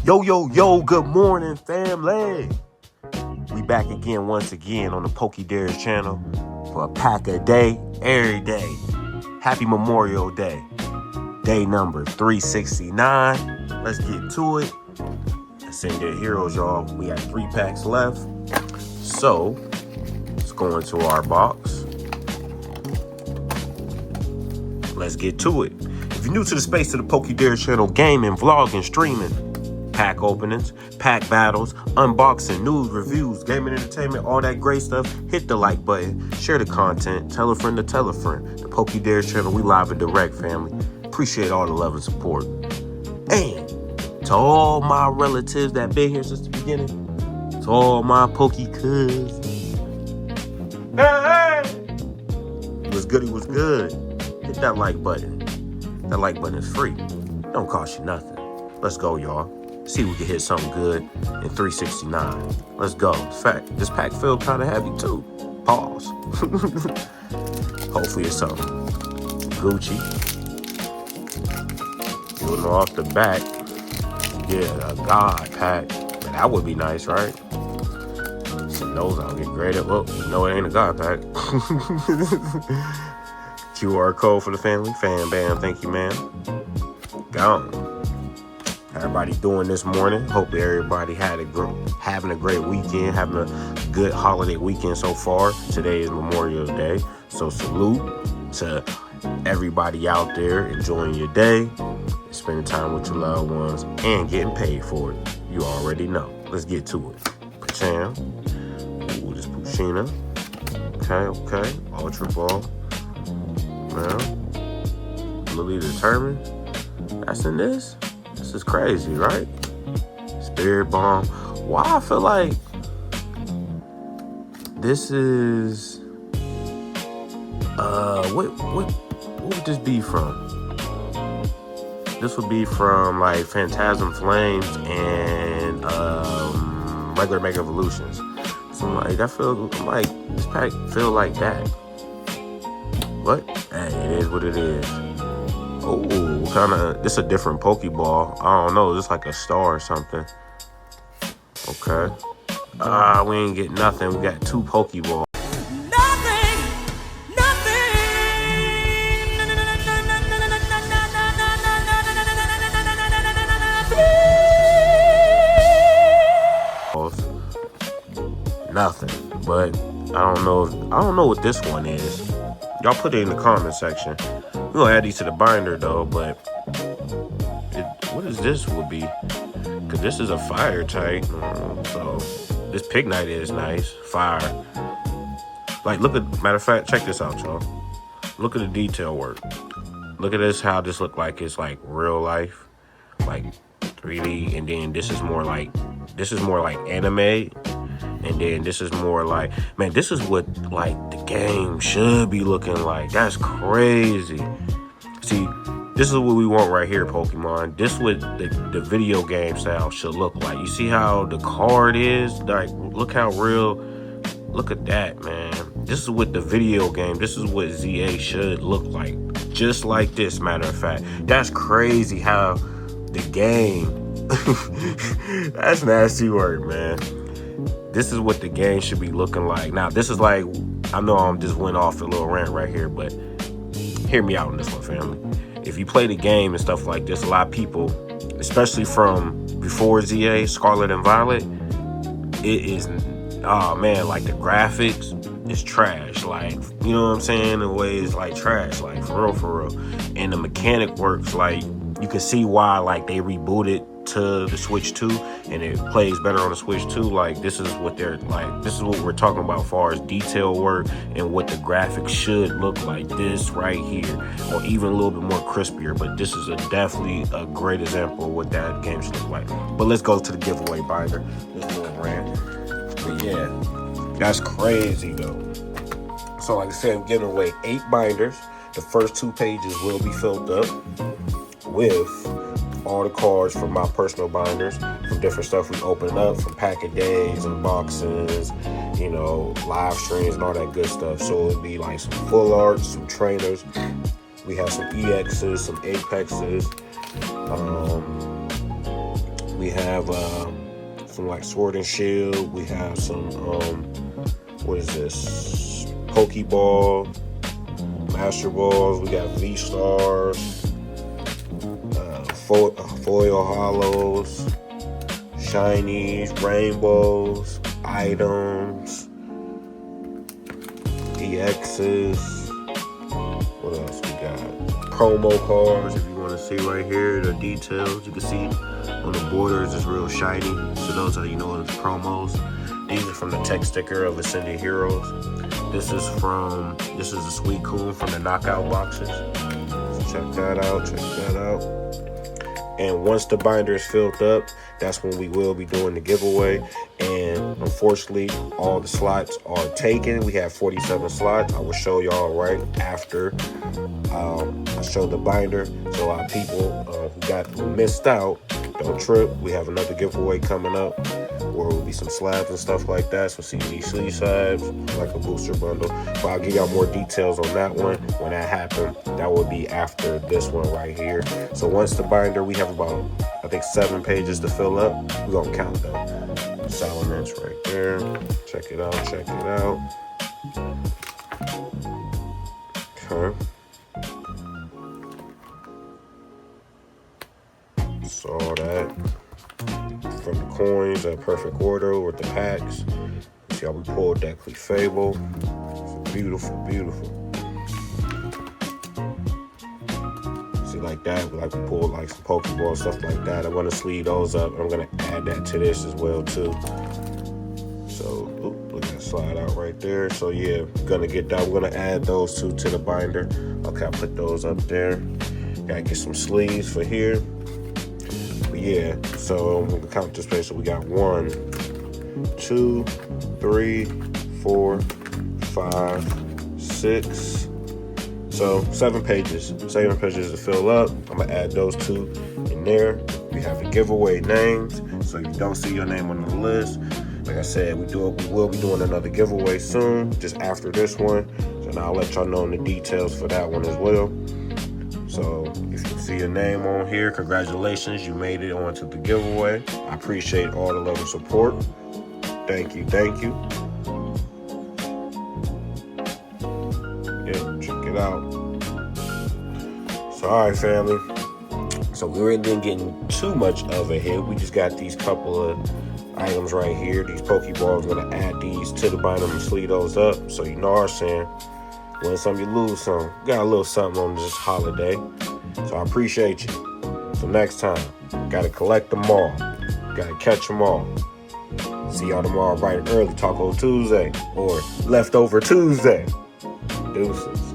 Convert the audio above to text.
Yo, good morning, family. We back again, once again, on the Pokédares channel for a pack a day, every day. Happy Memorial Day. Day number 369. Let's get to it. Send their heroes, y'all. We have 3 packs left. So, let's go into our box. Let's get to it. If you're new to the space of the Pokédares channel, gaming, vlogging, streaming, pack openings, pack battles, unboxing, news, reviews, gaming entertainment, all that great stuff, hit the like button, share the content, tell a friend to tell a friend. The Pokédares channel, we live and direct, family. Appreciate all the love and support. And to all my relatives that been here since the beginning, to all my Poké cousins. Hey! It was good. Hit that like button. That like button is free. Don't cost you nothing. Let's go, y'all. See if we can hit something good in 369. Let's go. In fact, this pack feel kind of heavy too. Pause. Hopefully it's something Gucci. You'll know off the back. Yeah, a God pack. Man, that would be nice, right? Some those I'll get graded. Well, no, it ain't a God pack. QR code for the family. Fan bam, thank you, man. Gone. Everybody doing this morning. Hope everybody having a great weekend, having a good holiday weekend so far. Today is Memorial Day, so salute to everybody out there enjoying your day, spending time with your loved ones, and getting paid for it. You already know. Let's get to it. Pacham. Ooh, this Pushina. Okay. Ultra Ball. Well, Lily Determined. That's in this. This is crazy, right? Spirit Bomb. Why I feel like this is what would this be from? This would be from like Phantasm Flames and regular Mega Evolutions. So I'm like, this pack feel like that. What? Hey, it is what it is. Oh, this a different Pokeball. I don't know, just like a star or something. Okay. We ain't get nothing. We got 2 Pokeballs. Nothing. Nothing. But I don't know what this one is. Y'all put it in the comment section. We're gonna add these to the binder though, but what is this would be? Cause this is a fire type. So this Pignite is nice. Fire. Like matter of fact, check this out, y'all. Look at the detail work. Look at this, how this look like it's like real life. Like 3D, and then this is more like anime. And then this is more like, man, this is what like the game should be looking like. That's crazy. See, this is what we want right here, Pokemon. This is what the video game style should look like. You see how the card is? Like, look how real. Look at that, man. This is what the video game, this is what ZA should look like. Just like this, matter of fact. That's crazy how the game, that's nasty work, man. This is what the game should be looking like. Now, this is like, I know I'm just went off a little rant right here, but hear me out on this one, family. If you play the game and stuff like this, a lot of people, especially from before ZA, Scarlet and Violet, it is, oh man, like the graphics is trash. Like, you know what I'm saying? The way it's like trash, like for real. And the mechanic works, like, you can see why, like, they rebooted to the Switch 2 and it plays better on the Switch 2. Like, this is what we're talking about as far as detail work and what the graphics should look like. This right here, or even a little bit more crispier, but this is definitely a great example of what that game should look like. But let's go to the giveaway binder. This little rant. But yeah, that's crazy though. So like I said, I'm giving away 8 binders. The first 2 pages will be filled up with all the cards from my personal binders, from different stuff we open up, from pack a days and boxes, you know, live streams and all that good stuff. So it'll be like some full arts, some trainers. We have some EXs, some Apexes. We We have some like Sword and Shield. We have some what is this? Pokeball, Master Balls. We got V-Stars, foil hollows, shinies, rainbows, items, EXs. What else we got? Promo cards, if you want to see right here, the details. You can see on the borders it's real shiny. So those are, you know, it's promos. These are from the tech sticker of Ascended Heroes. This is a Sweet Coon from the knockout boxes. So check that out, check that out. And once the binder is filled up, that's when we will be doing the giveaway. And unfortunately, all the slots are taken. We have 47 slots. I will show y'all right after I show the binder. So our people who missed out, don't trip. We have another giveaway coming up where will be some slabs and stuff like that. So CD sleeve slabs, like a booster bundle. But I'll give y'all more details on that one when that happens. That will be after this one right here. So once the binder, we have about, I think, 7 pages to fill up. We're gonna count them. Salamence right there. Check it out, check it out. Okay. Saw that. From the coins, in perfect order with the packs. See how we pulled that Clefable. It's beautiful, beautiful. See, like that, like we pulled like some Pokeball, stuff like that. I'm gonna sleeve those up. I'm gonna add that to this as well too. So, look at that slide out right there. So yeah, gonna get that. We're gonna add those two to the binder. Okay, I put those up there. Gotta get some sleeves for here. But yeah, so I'm gonna count this page. So we got 1, 2, 3, 4, 5, 6. So 7 pages. 7 pages to fill up. I'm gonna add those two in there. We have the giveaway names. So if you don't see your name on the list, like I said, we will be doing another giveaway soon, just after this one. So now I'll let y'all know the details for that one as well. So if you see your name on here, congratulations, you made it onto the giveaway. I appreciate all the love and support. Thank you, thank you. Yeah, check it out. So all right, family. So we really didn't get too much of a hit. We just got these couple of items right here. These Pokeballs. I'm gonna add these to the binder and sleeve those up. So you know what I'm saying. Win some, you lose some. Got a little something on this holiday. So I appreciate you. So next time, gotta collect them all. Gotta catch them all. See y'all tomorrow bright and early, Taco Tuesday. Or Leftover Tuesday. Deuces.